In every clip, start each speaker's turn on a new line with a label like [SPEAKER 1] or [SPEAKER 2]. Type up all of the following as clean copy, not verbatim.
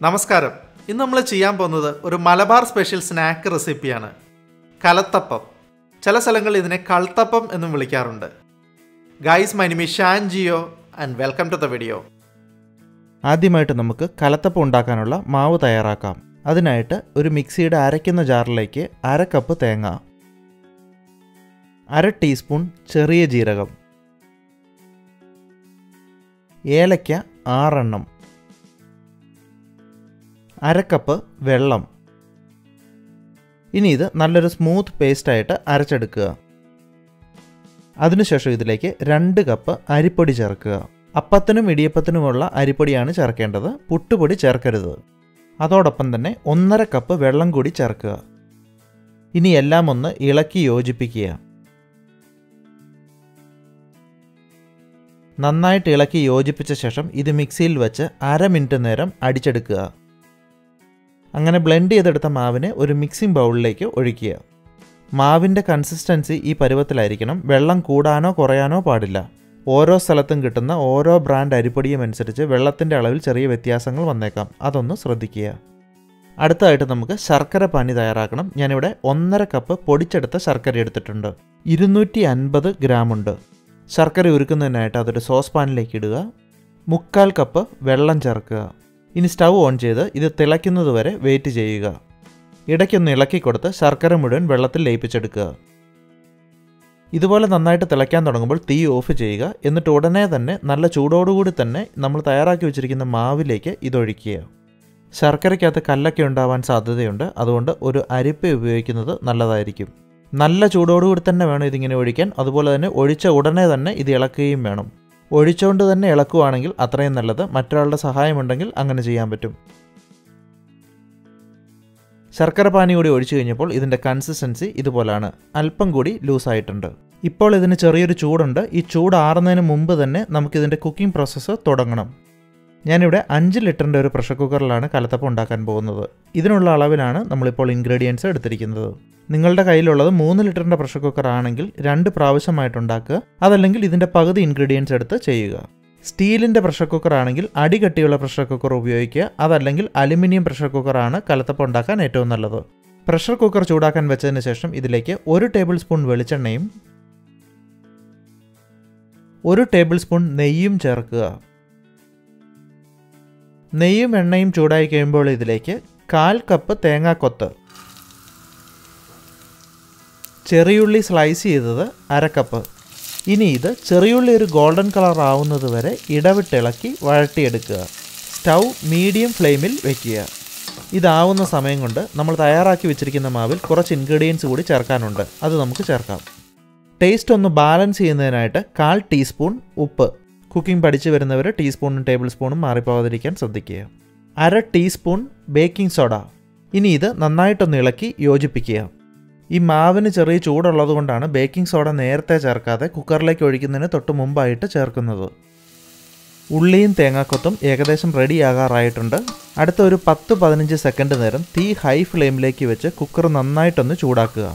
[SPEAKER 1] നമസ്കാരം. ഇന്ന് നമ്മൾ ചെയ്യാൻ പോകുന്നത് ഒരു മലബാർ സ്പെഷ്യൽ സ്നാക്ക് റെസിപ്പിയാണ്. കലത്തപ്പം. ചില സ്ഥലങ്ങളിൽ ഇതിനെ കൾത്തപ്പം എന്നും വിളിക്കാറുണ്ട്. Guys, my name is Shan Geo and welcome to the video.
[SPEAKER 2] ആദ്യമായിട്ട് നമുക്ക് കലത്തപ്പം ഉണ്ടാക്കാനുള്ള മാവ് തയ്യാറാക്കാം. അതിനായിട്ട് ഒരു മിക്സിയുടെ അരയ്ക്കുന്ന ജാറിലേക്ക് 1/2 കപ്പ് തേങ്ങ, 1/2 ടീസ്പൂൺ ചെറിയ ജീരകം, ഏലക്ക 6 എണ്ണം, 1/2 കപ്പ് വെള്ളം. ഇനി ഇത് നല്ലൊരു സ്മൂത്ത് പേസ്റ്റായിട്ട് അരച്ചെടുക്കുക. അതിനുശേഷം ഇതിലേക്ക് 2 കപ്പ് അരിപ്പൊടി ചേർക്കുക. അപ്പത്തിനും ഇടിയപ്പത്തിനുമുള്ള അരിപ്പൊടിയാണ് ചേർക്കേണ്ടത്, പുട്ടുപൊടി ചേർക്കരുത്. അതോടൊപ്പം തന്നെ 1/2 കപ്പ് വെള്ളം കൂടി ചേർക്കുക. ഇനി എല്ലാം ഒന്ന് ഇളക്കി യോജിപ്പിക്കുക. നന്നായിട്ട് ഇളക്കി യോജിപ്പിച്ച ശേഷം ഇത് മിക്സിയിൽ വെച്ച് 1/2 മിനിറ്റ് നേരം അടിച്ചെടുക്കുക. അങ്ങനെ ബ്ലെൻഡ് ചെയ്തെടുത്ത മാവിനെ ഒരു മിക്സിംഗ് ബൗളിലേക്ക് ഒഴിക്കുക. മാവിൻ്റെ കൺസിസ്റ്റൻസി ഈ പരുവത്തിലായിരിക്കണം. വെള്ളം കൂടാനോ കുറയാനോ പാടില്ല. ഓരോ സ്ഥലത്തും കിട്ടുന്ന ഓരോ ബ്രാൻഡ് അരിപ്പൊടിയും അനുസരിച്ച് വെള്ളത്തിൻ്റെ അളവിൽ ചെറിയ വ്യത്യാസങ്ങൾ വന്നേക്കാം. അതൊന്ന് ശ്രദ്ധിക്കുക. അടുത്തതായിട്ട് നമുക്ക് ശർക്കര പാനി തയ്യാറാക്കണം. ഞാനിവിടെ 1/2 കപ്പ് പൊടിച്ചെടുത്ത ശർക്കര എടുത്തിട്ടുണ്ട്. 250 ഗ്രാം ഉണ്ട്. ശർക്കര ഉരുക്കുന്നതിനായിട്ട് അതൊരു സോസ് പാനിലേക്ക് ഇടുക. 1/4 കപ്പ് വെള്ളം ചേർക്കുക. ഇനി സ്റ്റൗ ഓൺ ചെയ്ത് ഇത് തിളയ്ക്കുന്നത് വരെ വെയിറ്റ് ചെയ്യുക. ഇടയ്ക്കൊന്ന് ഇളക്കി കൊടുത്ത് ശർക്കര മുഴുവൻ വെള്ളത്തിൽ ലയിപ്പിച്ചെടുക്കുക. ഇതുപോലെ നന്നായിട്ട് തിളയ്ക്കാൻ തുടങ്ങുമ്പോൾ തീ ഓഫ് ചെയ്യുക. എന്നിട്ട് ഉടനെ തന്നെ നല്ല ചൂടോടുകൂടി തന്നെ നമ്മൾ തയ്യാറാക്കി വെച്ചിരിക്കുന്ന മാവിലേക്ക് ഇതൊഴിക്കുക. ശർക്കരയ്ക്കകത്ത് കല്ലൊക്കെ ഉണ്ടാവാൻ സാധ്യതയുണ്ട്. അതുകൊണ്ട് ഒരു അരിപ്പ ഉപയോഗിക്കുന്നത് നല്ലതായിരിക്കും. നല്ല ചൂടോടുകൂടി തന്നെ വേണം ഇതിങ്ങനെ ഒഴിക്കാൻ. അതുപോലെ തന്നെ ഒഴിച്ച ഉടനെ തന്നെ ഇത് ഇളക്കുകയും വേണം. ഒഴിച്ചുകൊണ്ട് തന്നെ ഇളക്കുകയാണെങ്കിൽ അത്രയും നല്ലത്. മറ്റൊരാളുടെ സഹായമുണ്ടെങ്കിൽ അങ്ങനെ ചെയ്യാൻ പറ്റും. ശർക്കര പാനി കൂടി ഒഴിച്ചു കഴിഞ്ഞപ്പോൾ ഇതിൻ്റെ കൺസിസ്റ്റൻസി ഇതുപോലാണ്. അല്പം കൂടി ലൂസായിട്ടുണ്ട്. ഇപ്പോൾ ഇതിന് ചെറിയൊരു ചൂടുണ്ട്. ഈ ചൂട് ആറുന്നതിന് മുമ്പ് തന്നെ നമുക്കിതിൻ്റെ കുക്കിംഗ് പ്രോസസ്സ് തുടങ്ങണം. ഞാനിവിടെ 5 ലിറ്ററിൻ്റെ ഒരു പ്രഷർ കുക്കറിലാണ് കലത്തപ്പം ഉണ്ടാക്കാൻ പോകുന്നത്. ഇതിനുള്ള അളവിലാണ് നമ്മളിപ്പോൾ ഇൻഗ്രീഡിയൻസ് എടുത്തിരിക്കുന്നത്. നിങ്ങളുടെ കയ്യിലുള്ളത് 3 ലിറ്ററിൻ്റെ പ്രഷർ കുക്കർ ആണെങ്കിൽ 2 പ്രാവശ്യമായിട്ടുണ്ടാക്കുക. അതല്ലെങ്കിൽ ഇതിൻ്റെ പകുതി ഇൻഗ്രീഡിയൻസ് എടുത്ത് ചെയ്യുക. സ്റ്റീലിൻ്റെ പ്രഷർ കുക്കർ ആണെങ്കിൽ അടികട്ടിയുള്ള പ്രഷർ കുക്കർ ഉപയോഗിക്കുക. അതല്ലെങ്കിൽ അലുമിനിയം പ്രഷർ കുക്കറാണ് കലത്തപ്പം ഉണ്ടാക്കാൻ ഏറ്റവും നല്ലത്. പ്രഷർ കുക്കർ ചൂടാക്കാൻ വെച്ചതിന് ശേഷം ഇതിലേക്ക് 1 ടേബിൾ സ്പൂൺ വെളിച്ചെണ്ണയും 1 ടേബിൾ സ്പൂൺ നെയ്യും ചേർക്കുക. നെയ്യും എണ്ണയും ചൂടായി കഴിയുമ്പോൾ ഇതിലേക്ക് 1/4 കപ്പ് തേങ്ങാക്കൊത്ത്, ചെറിയുള്ളി സ്ലൈസ് ചെയ്തത് 1/2 കപ്പ്. ഇനി ഇത് ചെറിയുള്ളി ഒരു ഗോൾഡൻ കളർ ആവുന്നത് വരെ ഇടവിട്ടിളക്കി വഴട്ടിയെടുക്കുക. സ്റ്റൗ മീഡിയം ഫ്ലെയിമിൽ വയ്ക്കുക. ഇതാവുന്ന സമയം കൊണ്ട് നമ്മൾ തയ്യാറാക്കി വെച്ചിരിക്കുന്ന മാവിൽ കുറച്ച് ഇൻഗ്രീഡിയൻസ് കൂടി ചേർക്കാനുണ്ട്. അത് നമുക്ക് ചേർക്കാം. ടേസ്റ്റ് ഒന്ന് ബാലൻസ് ചെയ്യുന്നതിനായിട്ട് 1/4 ടീസ്പൂൺ ഉപ്പ്. കുക്കിംഗ് പഠിച്ചു വരുന്നവർ ടീസ്പൂണും ടേബിൾ സ്പൂണും മാറിപ്പോകാതിരിക്കാൻ ശ്രദ്ധിക്കുക. 1/2 ടീസ്പൂൺ ബേക്കിംഗ് സോഡ. ഇനി ഇത് നന്നായിട്ടൊന്ന് ഇളക്കി യോജിപ്പിക്കുക. ഈ മാവിന് ചെറിയ ചൂടുള്ളത് കൊണ്ടാണ് ബേക്കിംഗ് സോഡ നേരത്തെ ചേർക്കാതെ കുക്കറിലേക്ക് ഒഴിക്കുന്നതിന് തൊട്ട് മുമ്പായിട്ട് ചേർക്കുന്നത്. ഉള്ളിയും തേങ്ങാക്കൊത്തും ഏകദേശം റെഡിയാകാറായിട്ടുണ്ട്. അടുത്ത ഒരു 10-15 സെക്കൻഡ് നേരം തീ ഹൈ ഫ്ലെയിമിലേക്ക് വെച്ച് കുക്കർ നന്നായിട്ടൊന്ന് ചൂടാക്കുക.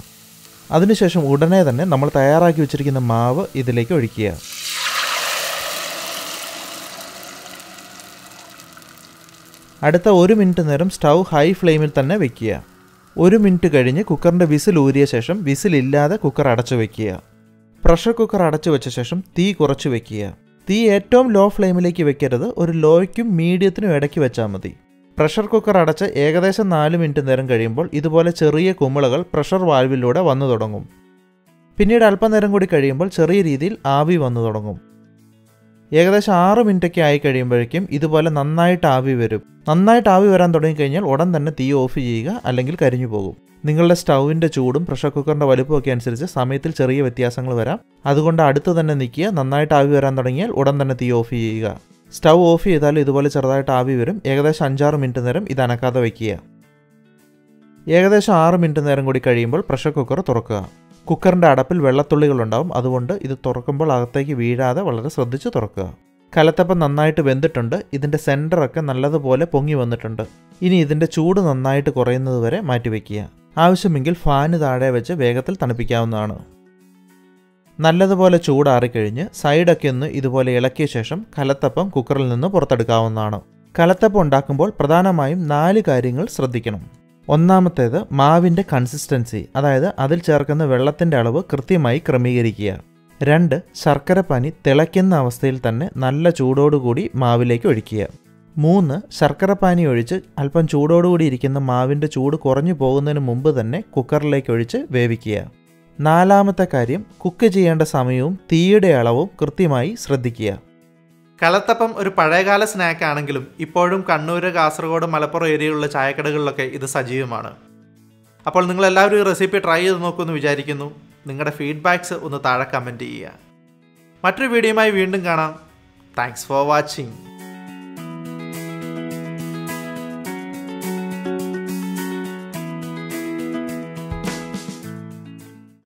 [SPEAKER 2] അതിനുശേഷം ഉടനെ തന്നെ നമ്മൾ തയ്യാറാക്കി വെച്ചിരിക്കുന്ന മാവ് ഇതിലേക്ക് ഒഴിക്കുക. അടുത്ത 1 മിനിറ്റ് നേരം സ്റ്റൗ ഹൈ ഫ്ലെയിമിൽ തന്നെ വയ്ക്കുക. 1 മിനിറ്റ് കഴിഞ്ഞ് കുക്കറിൻ്റെ വിസിൽ ഊരിയ ശേഷം വിസിലില്ലാതെ കുക്കർ അടച്ചു വയ്ക്കുക. പ്രഷർ കുക്കർ അടച്ചു വെച്ച ശേഷം തീ കുറച്ച് വയ്ക്കുക. തീ ഏറ്റവും ലോ ഫ്ലെയിമിലേക്ക് വെക്കരുത്. ഒരു ലോയ്ക്കും മീഡിയത്തിനും ഇടയ്ക്ക് വെച്ചാൽ മതി. പ്രഷർ കുക്കർ അടച്ച് ഏകദേശം 4 മിനിറ്റ് നേരം കഴിയുമ്പോൾ ഇതുപോലെ ചെറിയ കുമിളകൾ പ്രഷർ വാൽവിലൂടെ വന്നു തുടങ്ങും. പിന്നീട് അല്പനേരം കൂടി കഴിയുമ്പോൾ ചെറിയ രീതിയിൽ ആവി വന്നു തുടങ്ങും. ഏകദേശം 6 മിനിറ്റൊക്കെ ആയി കഴിയുമ്പോഴേക്കും ഇതുപോലെ നന്നായിട്ട് ആവി വരും. നന്നായിട്ട് ആവി വരാൻ തുടങ്ങിക്കഴിഞ്ഞാൽ ഉടൻ തന്നെ തീ ഓഫ് ചെയ്യുക, അല്ലെങ്കിൽ കരിഞ്ഞു പോകും. നിങ്ങളുടെ സ്റ്റൗവിൻ്റെ ചൂടും പ്രഷർ കുക്കറിൻ്റെ വലുപ്പമൊക്കെ അനുസരിച്ച് സമയത്തിൽ ചെറിയ വ്യത്യാസങ്ങൾ വരാം. അതുകൊണ്ട് അടുത്ത് തന്നെ നിൽക്കുക. നന്നായിട്ട് ആവി വരാൻ തുടങ്ങിയാൽ ഉടൻ തന്നെ തീ ഓഫ് ചെയ്യുക. സ്റ്റൗ ഓഫ് ചെയ്താലും ഇതുപോലെ ചെറുതായിട്ട് ആവി വരും. ഏകദേശം 5-6 മിനിറ്റ് നേരം ഇത് അനക്കാതെ വയ്ക്കുക. ഏകദേശം 6 മിനിറ്റ് നേരം കൂടി കഴിയുമ്പോൾ പ്രഷർ കുക്കർ തുറക്കുക. കുക്കറിൻ്റെ അടപ്പിൽ വെള്ളത്തുള്ളികളുണ്ടാവും. അതുകൊണ്ട് ഇത് തുറക്കുമ്പോൾ അകത്തേക്ക് വീഴാതെ വളരെ ശ്രദ്ധിച്ച് തുറക്കുക. കലത്തപ്പം നന്നായിട്ട് വെന്തിട്ടുണ്ട്. ഇതിൻ്റെ സെൻറ്ററൊക്കെ നല്ലതുപോലെ പൊങ്ങി വന്നിട്ടുണ്ട്. ഇനി ഇതിൻ്റെ ചൂട് നന്നായിട്ട് കുറയുന്നത് വരെ മാറ്റിവെക്കുക. ആവശ്യമെങ്കിൽ ഫാന് താഴെ വെച്ച് വേഗത്തിൽ തണുപ്പിക്കാവുന്നതാണ്. നല്ലതുപോലെ ചൂടാറിക്കഴിഞ്ഞ് സൈഡൊക്കെ ഒന്ന് ഇതുപോലെ ഇളക്കിയ ശേഷം കലത്തപ്പം കുക്കറിൽ നിന്ന് പുറത്തെടുക്കാവുന്നതാണ്. കലത്തപ്പം ഉണ്ടാക്കുമ്പോൾ പ്രധാനമായും 4 കാര്യങ്ങൾ ശ്രദ്ധിക്കണം. ഒന്നാമത്തേത് മാവിൻ്റെ കൺസിസ്റ്റൻസി, അതായത് അതിൽ ചേർക്കുന്ന വെള്ളത്തിൻ്റെ അളവ് കൃത്യമായി ക്രമീകരിക്കുക. 2. ശർക്കരപ്പാനി തിളയ്ക്കുന്ന അവസ്ഥയിൽ തന്നെ നല്ല ചൂടോടുകൂടി മാവിലേക്ക് ഒഴിക്കുക. 3. ശർക്കരപ്പാനി ഒഴിച്ച് അല്പം ചൂടോടുകൂടി ഇരിക്കുന്ന മാവിൻ്റെ ചൂട് കുറഞ്ഞു പോകുന്നതിന് മുമ്പ് തന്നെ കുക്കറിലേക്ക് ഒഴിച്ച് വേവിക്കുക. 4ാമത്തെ കാര്യം, കുക്ക് ചെയ്യേണ്ട സമയവും തീയുടെ അളവും കൃത്യമായി ശ്രദ്ധിക്കുക.
[SPEAKER 1] കലത്തപ്പം ഒരു പഴയകാല സ്നാക്ക് ആണെങ്കിലും ഇപ്പോഴും കണ്ണൂർ, കാസർഗോഡ്, മലപ്പുറം ഏരിയയിലുള്ള ചായക്കടകളിലൊക്കെ ഇത് സജീവമാണ്. അപ്പോൾ നിങ്ങളെല്ലാവരും ഈ റെസിപ്പി ട്രൈ ചെയ്ത് നോക്കുമെന്ന് വിചാരിക്കുന്നു. നിങ്ങളുടെ ഫീഡ്ബാക്ക്സ് ഒന്ന് താഴെ കമൻറ്റ് ചെയ്യുക. മറ്റൊരു വീഡിയോയുമായി വീണ്ടും കാണാം. Thanks for watching.